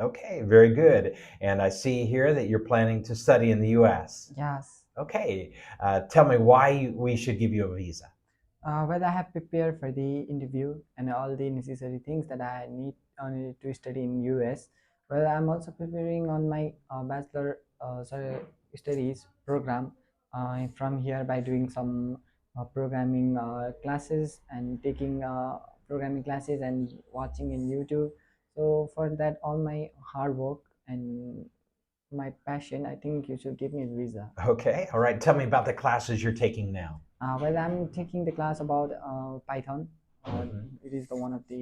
Okay, very good. And I see here that you're planning to study in the US. Yes. Okay, tell me why we should give you a visa. Well, I have prepared for the interview and all the necessary things that I need to study in US. Well, I'm also preparing on my bachelor studies program from here by doing some programming classes and taking programming classes and watching in YouTube. So for that, all my hard work and my passion, I think you should give me a visa. Okay, all right. Tell me about the classes you're taking now. Well, I'm taking the class about Python. Hmm. It is the one of the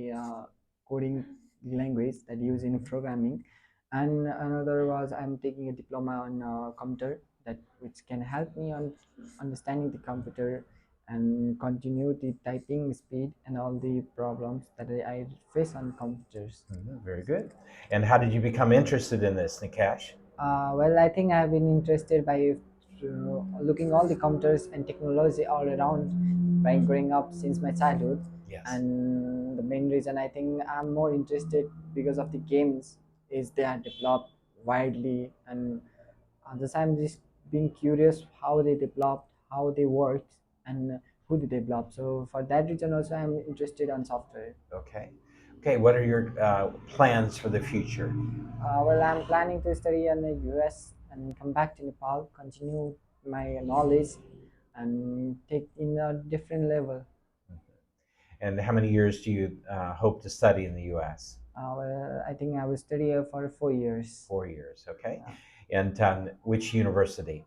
coding language that use in programming, and another was I'm taking a diploma on computer that which can help me on understanding the computer and continue the typing speed and all the problems that I face on computers. Very good. And how did you become interested in this, Nikesh? Well, I think I've been interested by looking all the computers and technology all around by growing up since my childhood. Yes. And the main reason I think I'm more interested because of the games is they are developed widely, and at the time just being curious how they developed, how they worked, and who they developed. So for that reason also I'm interested on software. Okay. Okay, what are your plans for the future? Well, I'm planning to study in the US and come back to Nepal, continue my knowledge, and take in a different level. And how many years do you hope to study in the US? Well, I think I will study here for 4 years. 4 years, okay. Uh, And which university?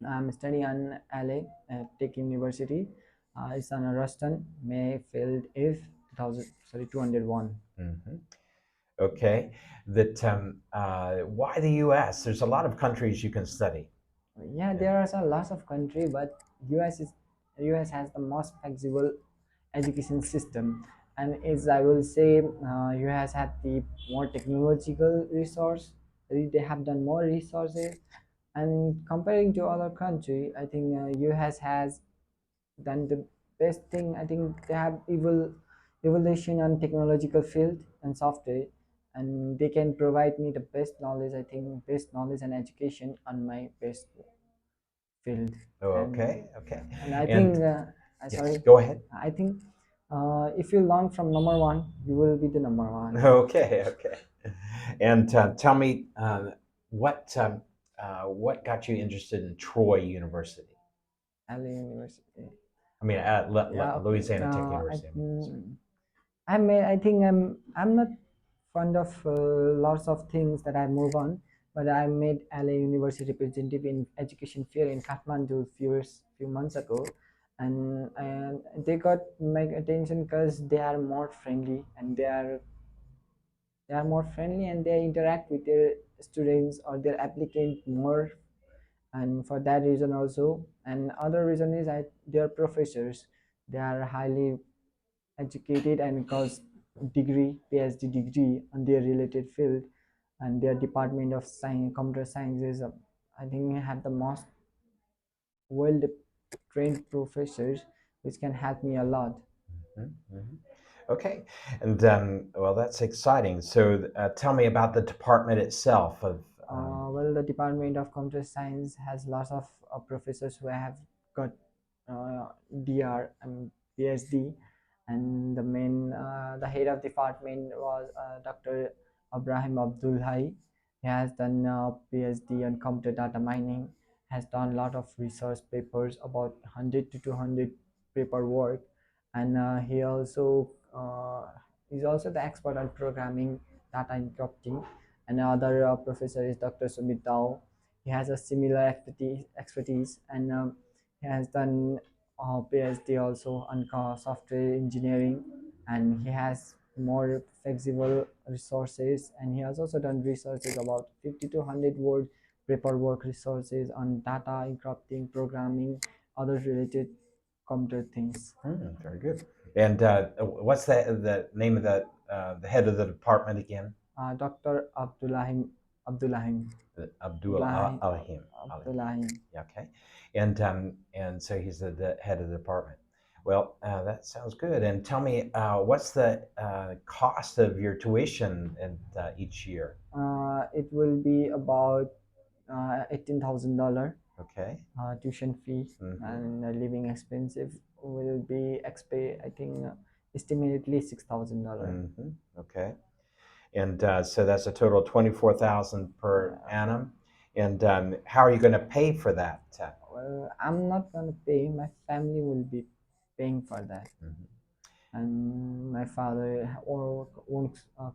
I'm studying on LA at Tech University. It's on Ruston, Mayfield Ave, 2000, sorry, 201. Hmm. Okay. That why the US? There's a lot of countries you can study. Yeah, there are a lots of country, but US has the most flexible education system, and as I will say, US had the more technological resource. They have done more resources, and comparing to other country, I think US has done the best thing. I think they have evolution on technological field and software, and they can provide me the best knowledge. I think best knowledge and education on my best field. Oh, and okay, okay. and I think And I yes, sorry, go ahead. I think if you learn from number one, you will be the number one. Okay, okay. And tell me what got you interested in Troy University? LA University. I mean, Yeah, okay. Louisiana Tech University. I mean, sorry. I think I'm not fond of lots of things that I move on, but I made LA University representative in education fair in Kathmandu few months ago, and they got my attention because they are more friendly and they interact with their students or their applicant more, and for that reason also, and other reason is their professors, they are highly educated and got degree PhD degree on their related field, and their department of science, computer sciences, I think have the most well trained professors which can help me a lot. Mhm, mhm. Okay, and well, that's exciting. So, tell me about the department itself. Well, the Department of Computer Science has lots of professors who have got DR and PhD, and the head of department was Dr. Abraham Abdulhai. He has done PhD on computer data mining, has done a lot of research papers, about 100 to 200 paper work, and he also is also the expert on programming, data encrypting. Another professor is Dr. Sumit Dao. He has a similar expertise, and he has done PhD also on software engineering, and he has more flexible resources, and he has also done researches about 50 to 100 word paperwork resources on data encrypting, programming, other related computer things. Very good. And what's the name of the head of the department again? Dr. Abdullahim, Abdul Abdullahim, Alahim. Alahim. Abdullahim. Yeah, okay. And so he's the head of the department. Well, that sounds good. And tell me, what's the cost of your tuition and each year? It will be about $18,000 Okay. tuition fee, Hmm. and living expensive will be I think estimatedly $6,000. Hmm. Okay. And so that's a total of 24,000 per Yeah. annum. And how are you going to pay for that? Well, I'm not gonna pay. My family will be paying for that, Mhm. and my father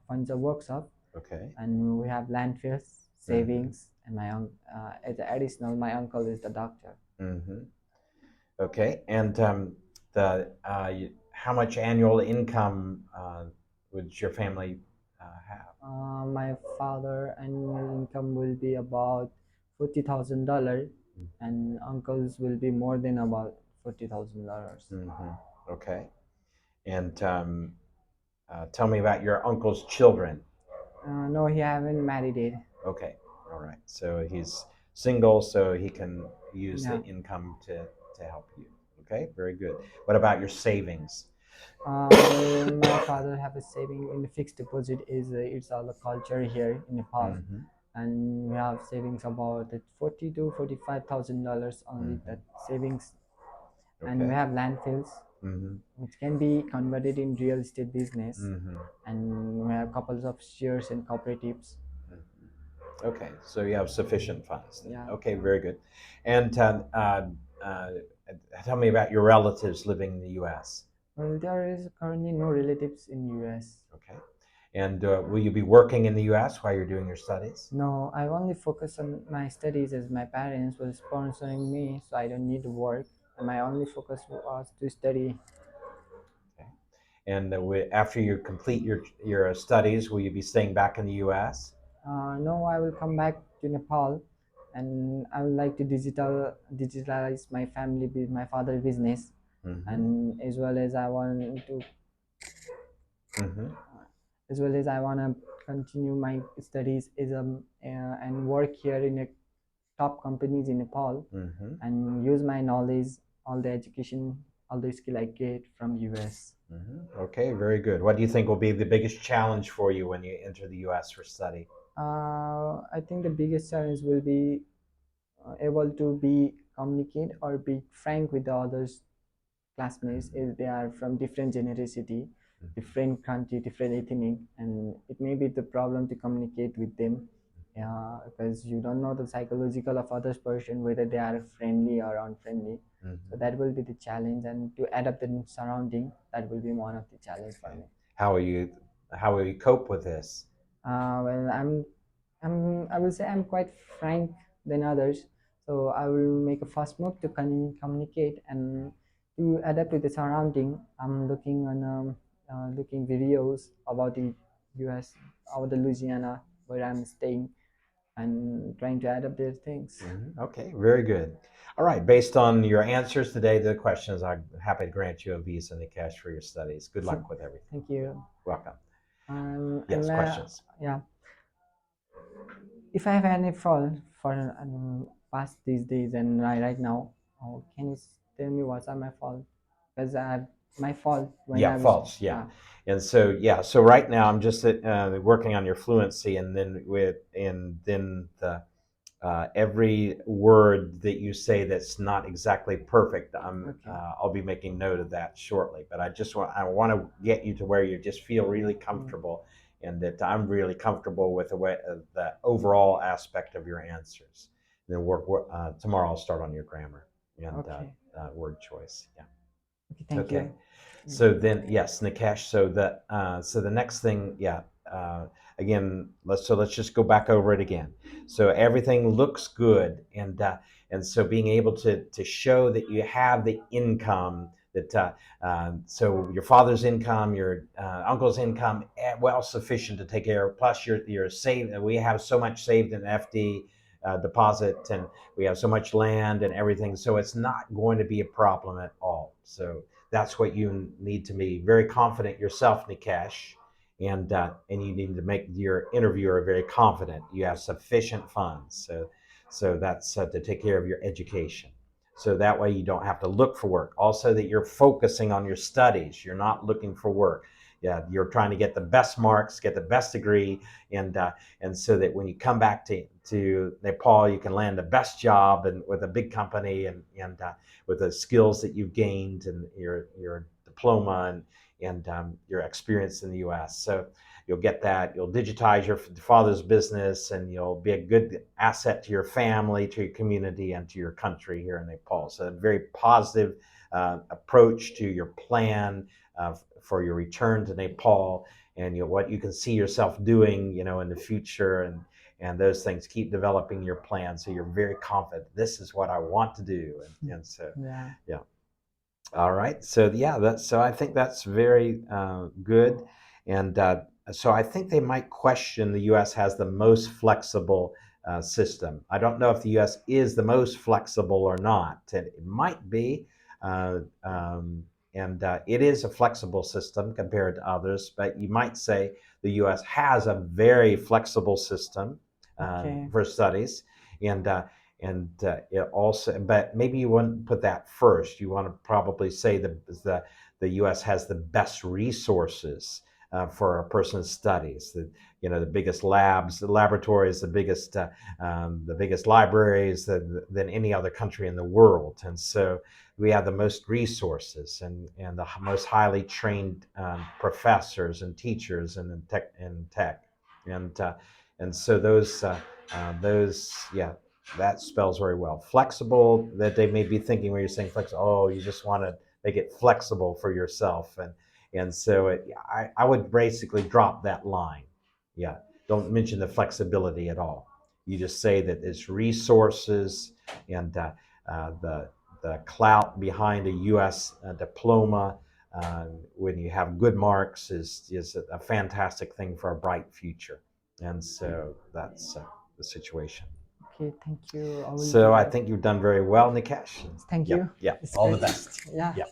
funds a workshop, Okay. and we have landfills, Hmm. savings, and as additional, my uncle is the doctor. Hmm. Okay. And how much annual income would your family have? My father annual income will be about $40,000, and uncle's will be more than about $40,000. Hmm. Okay. And tell me about your uncle's children. No, he haven't married it. Okay. All right. So he's single, so he can use Yeah. the income to help you. Okay. Very good. What about your savings? Well, my father have a saving in the fixed deposit. Is It's all a culture here in Nepal, Hmm. and we have savings about $40 to $45,000 only Hmm. that savings, and we Okay. have landfills Hmm. which can be converted in real estate business, Hmm. and we have couples of shares and cooperatives. Okay. So you have sufficient funds then. Yeah. Okay. Very good. And uh, tell me about your relatives living in the U.S. Well, there is currently no relatives in US. Okay. And will you be working in the U.S. while you're doing your studies? No, I only focus on my studies as my parents were sponsoring me, so I don't need to work. And my only focus was to study. Okay. And after you complete your studies, will you be staying back in the U.S.? No, I will come back to Nepal, and I would like to digitalize my my father business, Mm-hmm. and Mm-hmm. as well as I want to continue my studies and work here in a top companies in Nepal, Mm-hmm. and use my knowledge, all the education, all the skill I get from US. Mm-hmm. Okay, very good. What do you think will be the biggest challenge for you when you enter the U.S. for study? I think the biggest challenge will be able to be communicate or be frank with the others classmates if they are from different generosity, different country, different ethnic, and it may be the problem to communicate with them. Yeah, because you don't know the psychological of others person whether they are friendly or unfriendly. So Mm-hmm. that will be the challenge, and to adapt the surrounding, that will be one of the challenge for Okay. me. How will you how will you cope with this? Well, I will say I'm quite frank than others. So I will make a first move to communicate and to adapt to the surrounding. I'm looking videos about the U.S., about the Louisiana where I'm staying, and trying to adapt these things. Mhm. Okay, very good. All right, based on your answers today to the questions, I'm happy to grant you a visa and the cash for your studies. Good luck with everything. Thank you. Welcome. And Yes, questions. yeah, if I have any fault for past these days and right now, can you tell me what's are my fault? Because I have my fault when Yeah, I was false. Yeah, and so yeah, so right now I'm just working on your fluency, and then the every word that you say that's not exactly perfect, okay. I'll be making note of that shortly. But I want to get you to where you just feel really Mm, comfortable, and that I'm really comfortable with the overall aspect of your answers. And then tomorrow. I'll start on your grammar and okay. word choice. Yeah. Okay. Thank Okay. you. Mm, So then, yes, Nikesh. So the next thing, yeah. Again, let's just go back over it again. So everything looks good, and so being able to show that you have the income that so your father's income, your uncle's income, well sufficient to take care of. Plus, you're saved. We have so much saved in FD deposit, and we have so much land and everything. So it's not going to be a problem at all. So that's what you need to be very confident yourself, Nikesh, and you need to make your interviewer very confident. You have sufficient funds, so that's to take care of your education. So that way you don't have to look for work. Also, that you're focusing on your studies. You're not looking for work. Yeah, you're trying to get the best marks, get the best degree, and so that when you come back to Nepal, you can land the best job and with a big company and with the skills that you've gained and your diploma and your experience in the U.S. So you'll get that. You'll digitize your father's business, and you'll be a good asset to your family, to your community, and to your country here in Nepal. So a very positive approach to your plan for your return to Nepal, and what you can see yourself doing, in the future, and those things. Keep developing your plan so you're very confident. This is what I want to do, and so Yeah. yeah. All right. So yeah, so I think that's very good, and so I think they might question the U.S. has the most flexible system. I don't know if the U.S. is the most flexible or not. It might be, and it is a flexible system compared to others. But you might say the U.S. has a very flexible system Okay. for studies, and it also, but maybe you wouldn't put that first. You want to probably say the U.S. has the best resources for a person's studies. The biggest labs, the laboratories, the biggest libraries than any other country in the world, and so we have the most resources and the most highly trained professors and teachers in tech, and so those yeah, that spells very well. Flexible, that they may be thinking when you're saying flexible, oh, you just want to make it flexible for yourself. And so I would basically drop that line. Yeah, don't mention the flexibility at all. You just say that it's resources and the clout behind a U.S. Diploma when you have good marks is a fantastic thing for a bright future. And so that's the situation. Okay. Thank you. I will do So I that. think you've done very well, Nikesh. Thank Yep, you. yep. It's All the great. best. Yeah. Yep.